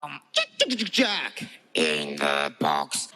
JAK in the Box.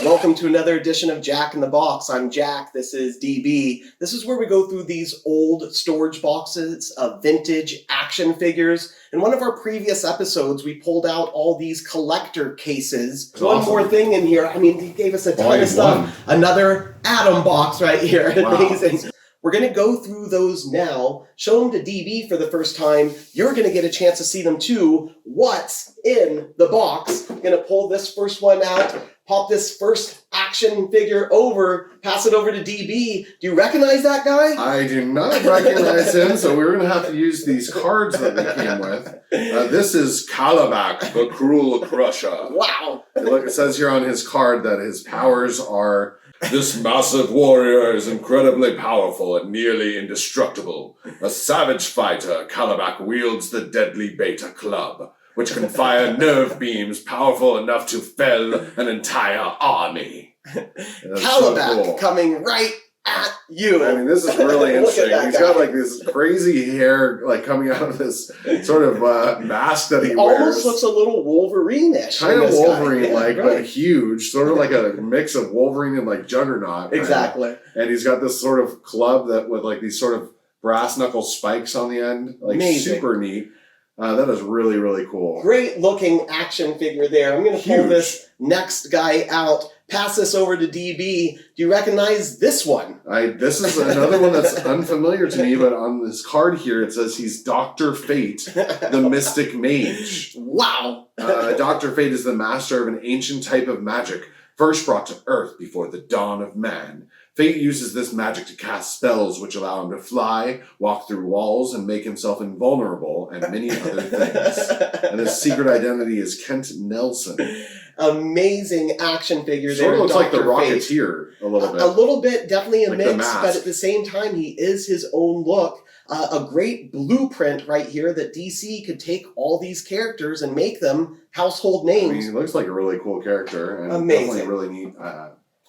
Welcome to another edition of JAK in the Box. I'm Jack, this is DB. This is where we go through these old storage boxes of vintage action figures. In one of our previous episodes, we pulled out all these collector cases. One more thing in here. I mean, he gave us a ton of stuff. Another Atom box right here. Wow. Amazing. We're going to go through those now, show them to DB for the first time. You're going to get a chance to see them too. What's in the box? I'm going to pull this first one out, pop this first action figure over, pass it over to DB. Do you recognize that guy? I do not recognize him, so we're going to have to use these cards that they came with. This is Kalabak, the Cruel Crusher. Wow. Look, it says here on his card that his powers are... This massive warrior is incredibly powerful and nearly indestructible. A savage fighter, Kalabak wields the deadly beta club, which can fire nerve beams powerful enough to fell an entire army. Kalabak so cool. Coming right at you. I mean, this is really interesting. He's got like this crazy hair like coming out of this sort of mask that he wears. Almost looks a little Wolverine-ish. Kind of Wolverine-like, but huge. Sort of like a mix of Wolverine and like Juggernaut. Exactly. And he's got this sort of club that with like these sort of brass knuckle spikes on the end. Like Amazing. Super neat. That is really, really cool. Great looking action figure there. I'm going to pull this next guy out. Pass this over to DB. Do you recognize this one? This is another one that's unfamiliar to me, but on this card here it says he's Dr. Fate, the Mystic Mage. Wow. Dr. Fate is the master of an ancient type of magic, first brought to Earth before the dawn of man. Fate uses this magic to cast spells which allow him to fly, walk through walls, and make himself invulnerable, and many other things. And his secret identity is Kent Nelson. Amazing action figure there. Sort of looks like the Rocketeer a little bit. A little bit, definitely a like mix, but at the same time, he is his own look. A great blueprint right here that DC could take all these characters and make them household names. I mean, he looks like a really cool character. And Amazing. Definitely really neat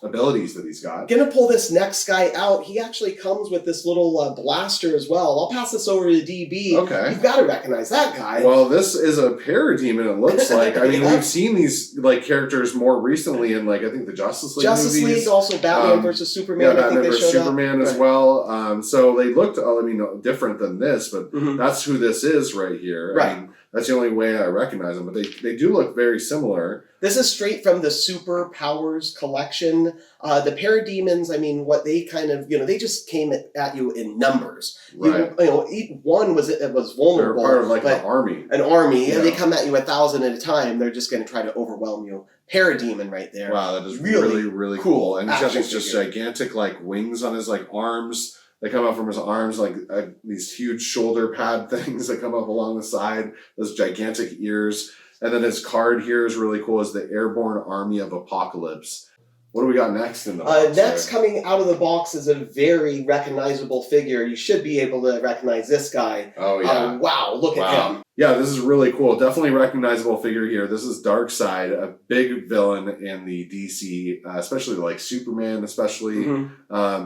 abilities that he's got. Gonna pull this next guy out. He actually comes with this little blaster as well. I'll pass this over to DB. Okay. You've got to recognize that guy. Well, this is a parademon, it looks like. I mean, we've seen these like characters more recently in like I think the Justice League Justice movies. League, also Batman versus Superman. Yeah, Batman versus Superman as well. So they looked, I mean, different than this, but that's who this is right here. Right. I mean, that's the only way I recognize them, but they do look very similar. This is straight from the Superpowers collection. The parademons, I mean, what they kind of, they just came at you in numbers. Right. Each one was vulnerable. They're part of like an army. An army, and they come at you 1,000 at a time. They're just going to try to overwhelm you. Parademon right there. Wow, that is really cool. And he's got these just gigantic like wings on his like arms. They come out from his arms like these huge shoulder pad things that come up along the side. Those gigantic ears. And then his card here is really cool. Is the Airborne Army of Apocalypse. What do we got next in the box? Next coming out of the box is a very recognizable figure. You should be able to recognize this guy. Oh, yeah. Wow, look at him. Yeah, this is really cool. Definitely recognizable figure here. This is Darkseid, a big villain in the DC, especially like Superman, especially.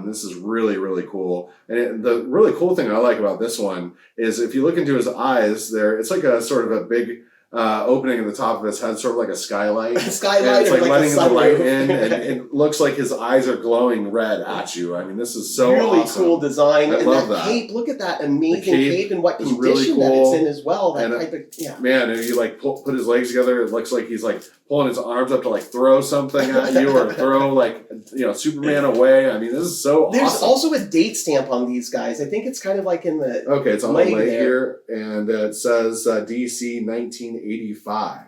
This is really, really cool. And the really cool thing I like about this one is if you look into his eyes there, it's like a sort of a big... opening at the top of his head, sort of like a skylight. A skylight, it's like letting the light roof. in, and it looks like his eyes are glowing red at you. I mean, this is so really awesome. cool design. I and love that cape, look at that amazing cape and what condition really cool. that it's in as well. That type of, Man, if you like put his legs together, it looks like he's like pulling his arms up to like throw something at you or throw like Superman away. I mean, this is so There's awesome. also a date stamp on these guys. I think it's kind of like in the it's on the leg here, and it says DC 1985.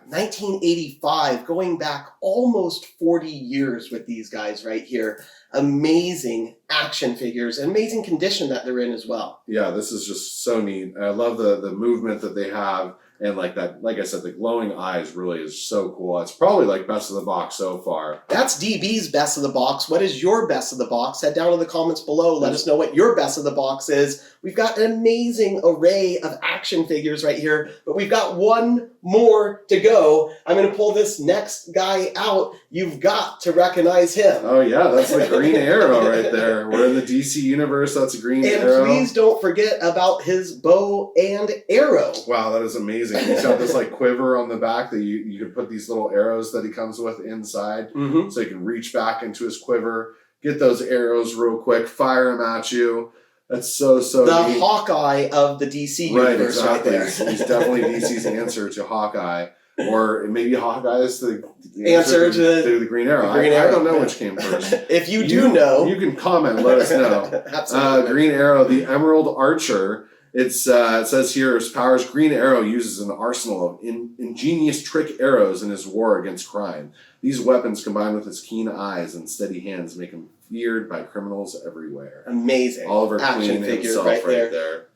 1985, going back almost 40 years with these guys right here. Amazing action figures, amazing condition that they're in as well. Yeah, this is just so neat. I love the movement that they have. And like that, like I said, the glowing eyes really is so cool. It's probably like best of the box so far. That's DB's best of the box. What is your best of the box? Head down in the comments below. Let us know what your best of the box is. We've got an amazing array of action figures right here, but we've got one more to go. I'm going to pull this next guy out. You've got to recognize him. Oh yeah, that's the Green Arrow right there. We're in the DC universe. That's a Green And Arrow. please don't forget about his bow and arrow. Wow, that is amazing. He's got this like quiver on the back that you can put these little arrows that he comes with inside. So you can reach back into his quiver, get those arrows real quick, fire them at you. That's so The neat. Hawkeye of the DC universe, exactly. right there. He's definitely DC's answer to Hawkeye. Or maybe Hawkeye is the Answer to the Green Arrow. the Green Arrow. I don't know which came first. If you do know, you can comment. Let us know. Absolutely. Green Arrow, the Emerald Archer. It says here, his powers. Green Arrow uses an arsenal of ingenious trick arrows in his war against crime. These weapons, combined with his keen eyes and steady hands, make him feared by criminals everywhere. Amazing. Oliver action Queen figure himself right there.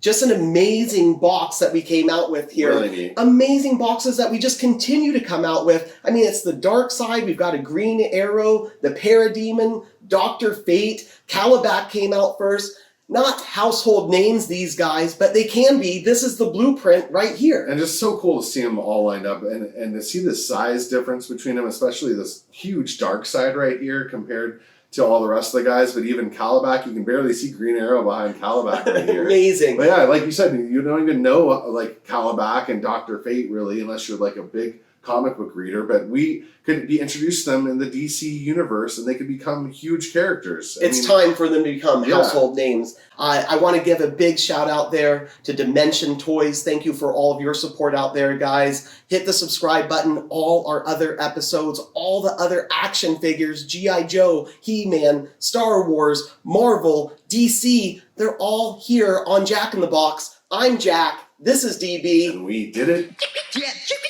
Just an amazing box that we came out with here. Really neat. Amazing boxes that we just continue to come out with. I mean, it's the Darkseid. We've got a Green Arrow, the Parademon, Dr. Fate. Kalabak came out first. Not household names, these guys, but they can be. This is the blueprint right here. And just so cool to see them all lined up and to see the size difference between them, especially this huge Darkseid right here compared to all the rest of the guys. But even Kalabak, you can barely see Green Arrow behind Kalabak right here. Amazing. But yeah, like you said, you don't even know like Kalabak and Dr. Fate really, unless you're like a big comic book reader. But we could be introduced to them in the DC universe, and they could become huge characters. It's time for them to become household names. I want to give a big shout out there to Dimension Toys. Thank you for all of your support out there, guys. Hit the subscribe button. All our other episodes, all the other action figures, G.I. Joe, He-Man, Star Wars, Marvel, DC, they're all here on JAK in the Box. I'm Jack. This is DB. And we did it.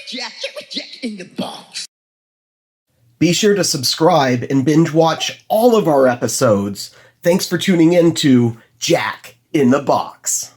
JAK in the Box. Be sure to subscribe and binge watch all of our episodes. Thanks for tuning in to JAK in the Box.